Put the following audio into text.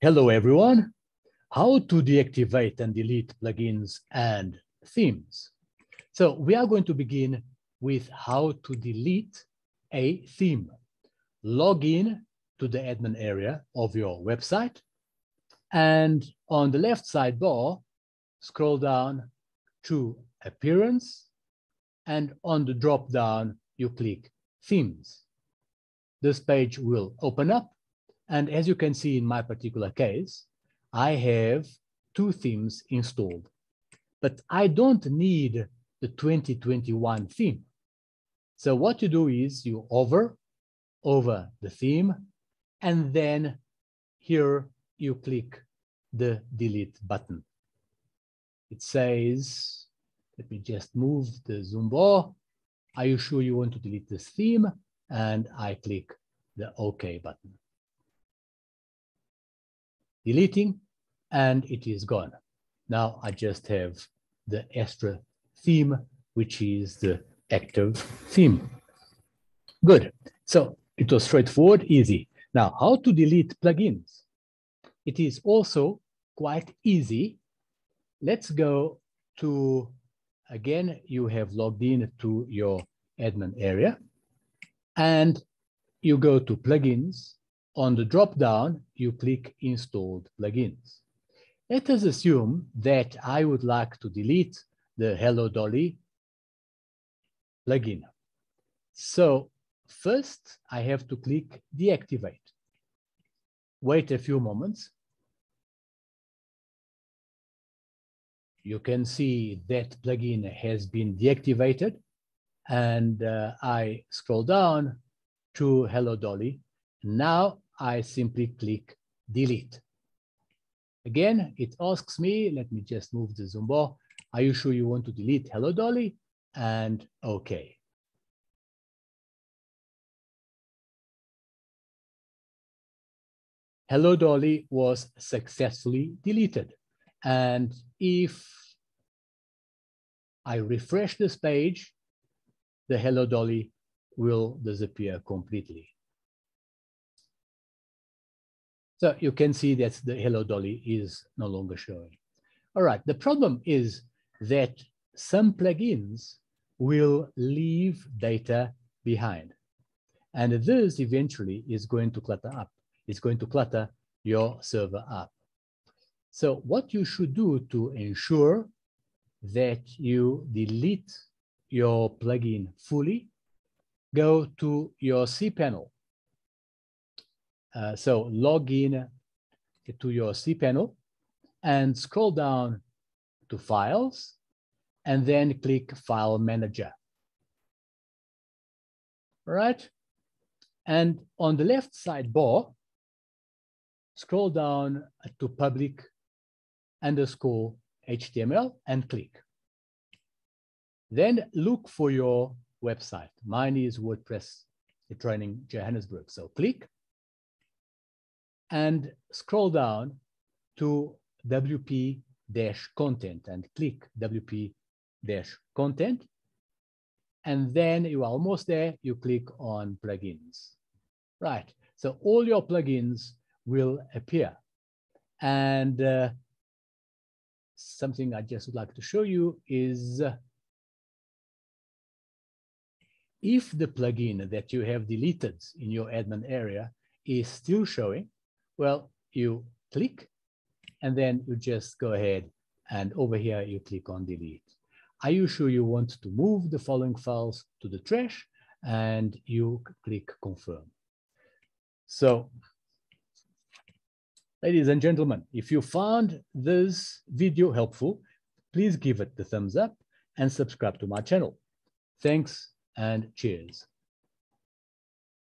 Hello, everyone. How to deactivate and delete plugins and themes. So we are going to begin with how to delete a theme. Log in to the admin area of your website. And on the left sidebar, scroll down to Appearance. And on the drop down, you click Themes. This page will open up. And as you can see in my particular case, I have two themes installed, but I don't need the 2021 theme. So what you do is you hover over the theme, and then here you click the delete button. It says, let me just move the zoom bar. Are you sure you want to delete this theme? And I click the OK button. Deleting, and it is gone. Now I just have the extra theme, which is the active theme. Good. So it was straightforward, easy. Now, how to delete plugins? It is also quite easy. Let's go to, again, you have logged in to your admin area, and you go to plugins. On the drop-down, you click Installed Plugins. Let us assume that I would like to delete the Hello Dolly plugin. So first, I have to click Deactivate. Wait a few moments. You can see that plugin has been deactivated, and I scroll down to Hello Dolly. Now I simply click delete. Again, it asks me, let me just move the zoom bar. Are you sure you want to delete Hello Dolly? And OK. Hello Dolly was successfully deleted. And if I refresh this page, the Hello Dolly will disappear completely. So you can see that the Hello Dolly is no longer showing. All right, the problem is that some plugins will leave data behind. And this eventually is going to clutter up. It's going to clutter your server up. So what you should do to ensure that you delete your plugin fully, go to your cPanel. So log in to your cPanel and scroll down to Files, and then click File Manager. All right. And on the left sidebar, scroll down to public_HTML and click. Then look for your website. Mine is WordPress Training Johannesburg. So click and scroll down to WP-content and click WP-content. And then you are almost there, you click on plugins. Right, so all your plugins will appear. And something I just would like to show you is if the plugin that you have deleted in your admin area is still showing, well, you click, and then you just go ahead, and over here you click on delete. Are you sure you want to move the following files to the trash? And you click confirm. So, ladies and gentlemen, if you found this video helpful, please give it the thumbs up and subscribe to my channel. Thanks and cheers.